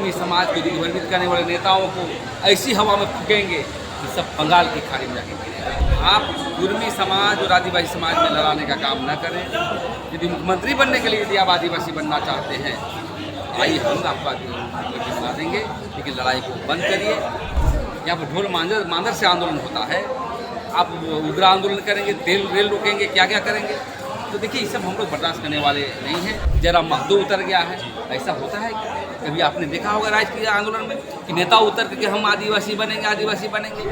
कुर्मी समाज को दिग्भ्रमित करने वाले नेताओं को ऐसी हवा में फूकेंगे कि सब बंगाल की खाड़ी में जाके गिरेंगे। आप कुर्मी समाज और आदिवासी समाज में लड़ाने का काम न करें। यदि मुख्यमंत्री बनने के लिए यदि आप आदिवासी बनना चाहते हैं, आइए हम आपको बना देंगे, लेकिन लड़ाई को बंद करिए। यहाँ पर ढोल मांझर से आंदोलन होता है, आप उग्र आंदोलन करेंगे, रेल रोकेंगे, क्या क्या करेंगे। तो देखिए ये सब हम लोग बर्दाश्त करने वाले नहीं हैं। जयराम महतो उतर गया है, ऐसा होता है कभी आपने देखा होगा राजकीय आंदोलन में कि नेता उतर करके हम आदिवासी बनेंगे, आदिवासी बनेंगे।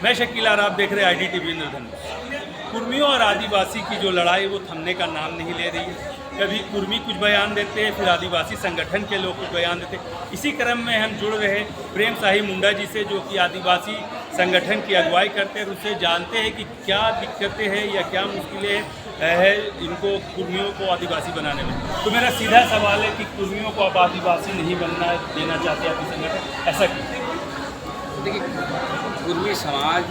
मैं शकील आर, आप देख रहे हैं IDTV इंद्रधनुष। कुर्मियों और आदिवासी की जो लड़ाई वो थमने का नाम नहीं ले रही है। कभी कुर्मी कुछ बयान देते हैं, फिर आदिवासी संगठन के लोग कुछ बयान देते हैं। इसी क्रम में हम जुड़ रहे प्रेम शाही मुंडा जी से, जो कि आदिवासी संगठन की अगुवाई करते हैं। उससे जानते हैं कि क्या दिक्कतें हैं या क्या मुश्किलें है इनको कुर्मियों को आदिवासी बनाने में। तो मेरा सीधा सवाल है कि कुर्मियों को आप आदिवासी नहीं बनना देना चाहते आपके संगठन, ऐसा क्यों? देखिए कुर्मी समाज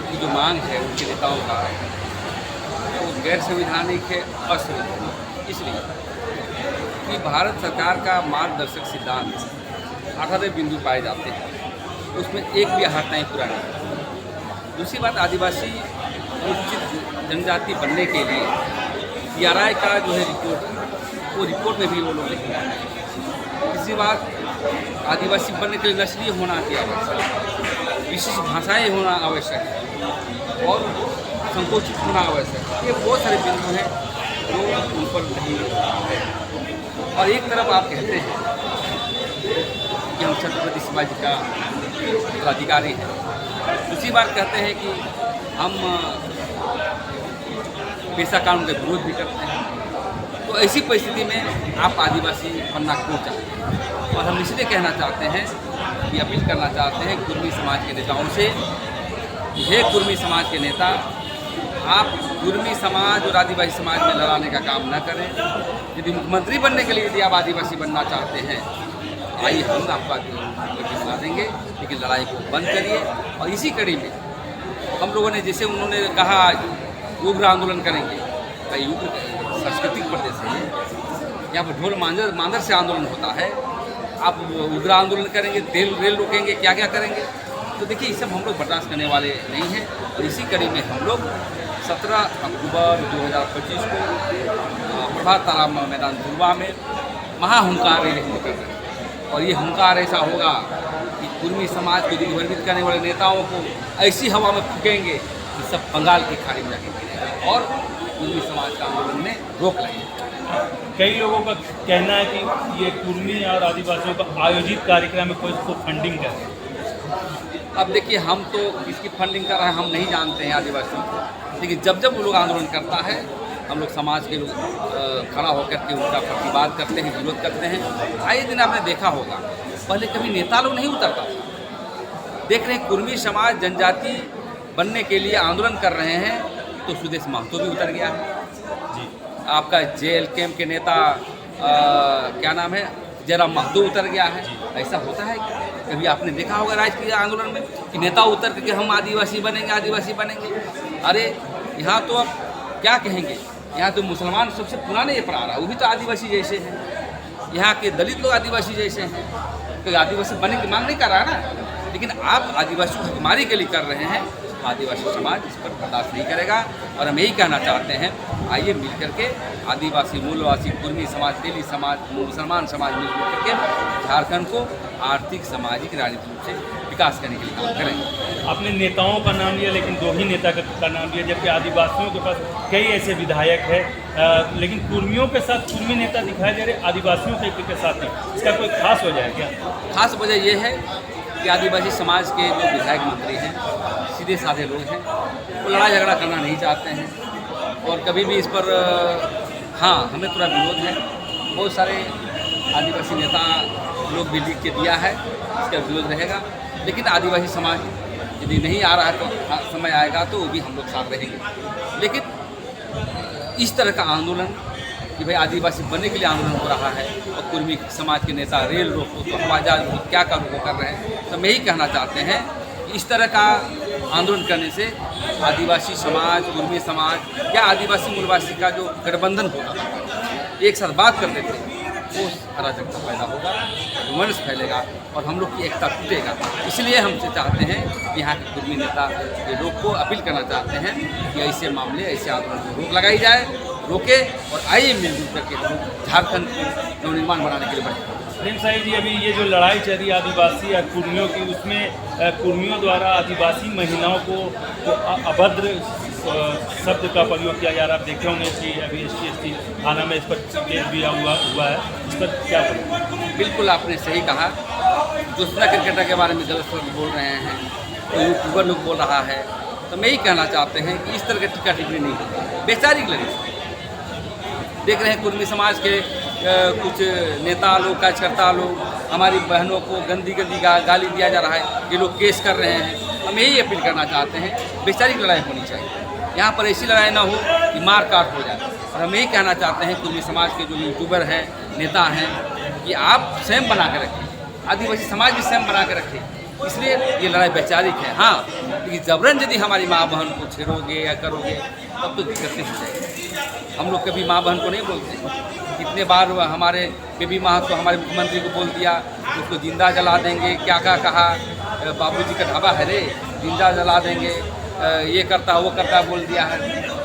की जो मांग है उनके नेताओं का वो गैर संवैधानिक है, असंवैधानिक। इसलिए कि भारत सरकार का मार्गदर्शक सिद्धांत 18 बिंदु पाए जाते हैं, उसमें एक भी आहट नहीं पूरा नहीं। दूसरी बात, आदिवासी अनुसूचित जनजाति बनने के लिए CRI का जो है रिपोर्ट, वो रिपोर्ट में भी वो लोग नहीं मानते। तीसरी बात, आदिवासी बनने के लिए नस्लीय होना अति आवश्यक है, विशिष्ट भाषाएँ होना आवश्यक है और संकोचित होना आवश्यक है। ये बहुत सारे बिंदु हैं जो उन पर नहीं है। और एक तरफ आप कहते हैं कि हम छत्रपति शिवाजी का उत्तराधिकारी हैं, दूसरी बात कहते हैं कि हम पेशा कानून का विरोध भी करते हैं। तो ऐसी परिस्थिति में आप आदिवासी बनना क्यों चाहते हैं? और हम इसलिए कहना चाहते हैं कि अपील करना चाहते हैं कुर्मी समाज के नेताओं से, हे कुर्मी समाज के नेता, आप कुर्मी समाज और आदिवासी समाज में लड़ाने का काम न करें। यदि मुख्यमंत्री बनने के लिए यदि आप आदिवासी बनना चाहते हैं, आइए हम आपको बना देंगे, लेकिन लड़ाई को बंद करिए। और इसी कड़ी में हम लोगों ने, जैसे उन्होंने कहा उग्र आंदोलन करेंगे, कई उग्र सांस्कृतिक प्रदेश है, यहाँ पर ढोल मांझर से आंदोलन होता है, आप उग्र आंदोलन करेंगे, रेल रोकेंगे, क्या क्या करेंगे। तो देखिए ये सब हम लोग बर्दाश्त करने वाले नहीं हैं। और इसी कड़ी में हम लोग 17 अक्टूबर 2025 को प्रभात तालाब मैदान धुलवा में महाहुंकार रैली कर रहे हैं। और ये हुंकार ऐसा होगा कि कुर्मी समाज को दिग्भ्रमित करने वाले नेताओं को ऐसी हवा में फूकेंगे कि सब बंगाल की खाड़ी में जाके गिरेंगे और कुर्मी समाज का आंदोलन में रोक लगेगी। कई लोगों का कहना है कि ये कुर्मी और आदिवासियों का आयोजित कार्यक्रम में कोई इसको फंडिंग करे। अब देखिए हम तो किसकी फंडिंग कर रहे हैं हम नहीं जानते हैं आदिवासियों को, लेकिन जब जब वो लोग आंदोलन करता है हम लोग समाज के लोग खड़ा होकर के उनका प्रतिवाद करते हैं, विरोध करते हैं। आए दिन आपने देखा होगा, पहले कभी नेता लोग नहीं उतरता था। देख रहे हैं कुर्मी समाज जनजाति बनने के लिए आंदोलन कर रहे हैं, तो सुदेश महतो भी उतर गया है जी। आपका जेल कैंप के नेता क्या नाम है, जयराम महतो उतर गया है। ऐसा होता है कभी आपने देखा होगा राजकीय आंदोलन में कि नेता उतर करके हम आदिवासी बनेंगे, आदिवासी बनेंगे। अरे यहाँ तो अब क्या कहेंगे, यहाँ तो मुसलमान सबसे पुराने ये प्रार है, वो भी तो आदिवासी जैसे हैं। यहाँ के दलित लोग आदिवासी जैसे हैं, कोई आदिवासी बनने की मांग नहीं कर रहा ना, लेकिन आप आदिवासी को हकमारी के लिए कर रहे हैं। आदिवासी समाज इस पर बर्दाश्त नहीं करेगा। और हम यही कहना चाहते हैं, आइए मिल करके आदिवासी, मूलवासी, कुर्मी समाज, तेली समाज, मुसलमान समाज मिलकर करके झारखंड को आर्थिक, सामाजिक, राजनीतिक रूप से विकास करने के लिए काम करेंगे। आपने नेताओं का नाम लिया, लेकिन 2 ही नेता का नाम लिया, जबकि आदिवासियों के पास कई ऐसे विधायक हैं, लेकिन कुर्मियों के साथ कुर्मी नेता दिखाई दे रहे, आदिवासियों के साथ नहीं। इसका कोई खास वजह है क्या? खास वजह ये है कि आदिवासी समाज के जो विधायक मंत्री हैं सीधे साधे लोग हैं, वो लड़ाई झगड़ा करना नहीं चाहते हैं। और कभी भी इस पर हाँ हमें पूरा विरोध है। बहुत सारे आदिवासी नेता लोग भी लिख के दिया है, इसका विरोध रहेगा। लेकिन आदिवासी समाज यदि नहीं आ रहा है तो समय आएगा तो वो भी हम लोग साथ रहेंगे। लेकिन इस तरह का आंदोलन कि भाई आदिवासी बनने के लिए आंदोलन हो रहा है और कुर्मी समाज के नेता रेल रोको तो हवाई जहाज रोको, क्या कर रहे हैं, तो हम यही कहना चाहते हैं कि इस तरह का आंदोलन करने से आदिवासी समाज, कुर्मी समाज या आदिवासी मूलवासी का जो गठबंधन होता था, एक साथ बात करते थे, वो अराजकता पैदा होगा। विमर्श फैलेगा और हम लोग की एकता टूटेगा। इसलिए हम चाहते हैं कि यहाँ के कुर्मी नेता के लोग को अपील करना चाहते हैं कि ऐसे मामले, ऐसे आंदोलन को रोक लगाई जाए, रोके और आइए मिलजुल करके लोग झारखंड को नवनिर्माण बनाने के लिए बढ़े। प्रेम साहिब जी, अभी ये जो लड़ाई चल रही है आदिवासी और कुर्मियों की, उसमें कुर्मियों द्वारा आदिवासी महिलाओं को अभद्र शब्द का प्रयोग किया जा रहा है। आप देखे होंगे कि अभी ST थाना में इस पर केस भी हुआ है, इस पर क्या बोलेंगे? बिल्कुल आपने सही कहा। दूसरा क्रिकेटर के बारे में गलत शब्द बोल रहे हैं, तो यूट्यूबर लोग बोल रहा है, तो मैं ही कहना चाहते हैं कि इस तरह की टीका टिप्पणी नहीं होती, बेचारी लगी। देख रहे हैं कुर्मी समाज के कुछ नेता लोग, कार्यकर्ता लोग हमारी बहनों को गंदी गाली दिया जा रहा है, ये लोग केस कर रहे हैं। हम यही अपील करना चाहते हैं, बेचारी की लड़ाई होनी चाहिए, यहाँ पर ऐसी लड़ाई ना हो कि मार काट हो जाए। और हम यही कहना चाहते हैं कुर्मी समाज के जो यूट्यूबर हैं, नेता हैं, कि आप स्वयं बना के रखें, आदिवासी समाज भी स्वयं बना के रखें। इसलिए ये लड़ाई वैचारिक है। हाँ, लेकिन जबरन यदि हमारी माँ बहन को छेड़ोगे या करोगे तब तो दिक्कतें हो जाएगी। हम लोग कभी माँ बहन को नहीं बोलते। कितने बार हमारे बेबी माँ को हमारे मुख्यमंत्री को बोल दिया, उसको जिंदा जला देंगे, क्या कहा, बाबूजी का ढाबा है रे, जिंदा जला देंगे, ये करता वो करता बोल दिया है।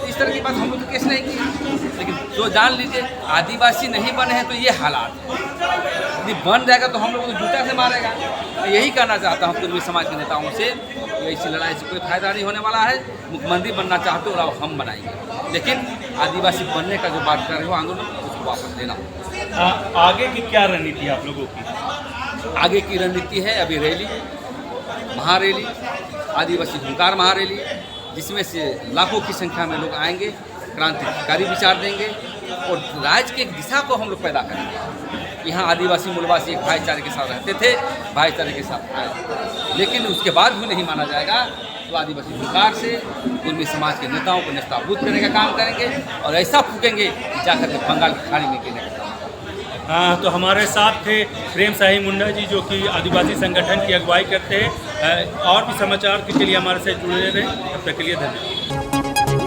इस तरह की बात हम लोग तो केस नहीं की, लेकिन जो जान लीजिए आदिवासी नहीं बने हैं तो ये हालात है। यदि बन जाएगा तो हम लोग को जूता से मारेगा। मैं यही कहना चाहता हूँ कुर्मी समाज के नेताओं से, ऐसी लड़ाई से कोई फायदा नहीं होने वाला है। मुख्यमंत्री बनना चाहते हो और हम बनाएंगे, लेकिन आदिवासी बनने का जो बात कर रहे हो आंदोलन, उसको वापस लेना। आगे की क्या रणनीति है आप लोगों की? आगे की रणनीति है अभी रैली, महारैली, आदिवासी हुंकार महारैली, जिसमें से लाखों की संख्या में लोग आएंगे, क्रांतिकारी विचार देंगे और राज्य की एक दिशा को हम लोग पैदा करेंगे। यहाँ आदिवासी मूलवासी एक भाईचारे के साथ रहते थे, भाईचारे के साथ आए, लेकिन उसके बाद भी नहीं माना जाएगा तो आदिवासी हुंकार से कुर्मी समाज के नेताओं को नेस्ताभूत करने का काम करेंगे और ऐसा फूकेंगे कि जाकर के बंगाल की खाड़ी में गिरने का। हाँ, तो हमारे साथ थे प्रेम साहिब मुंडा जी, जो कि आदिवासी संगठन की अगुवाई करते हैं। और भी समाचार के लिए हमारे साथ जुड़े रहे। तब तक के लिए धन्यवाद।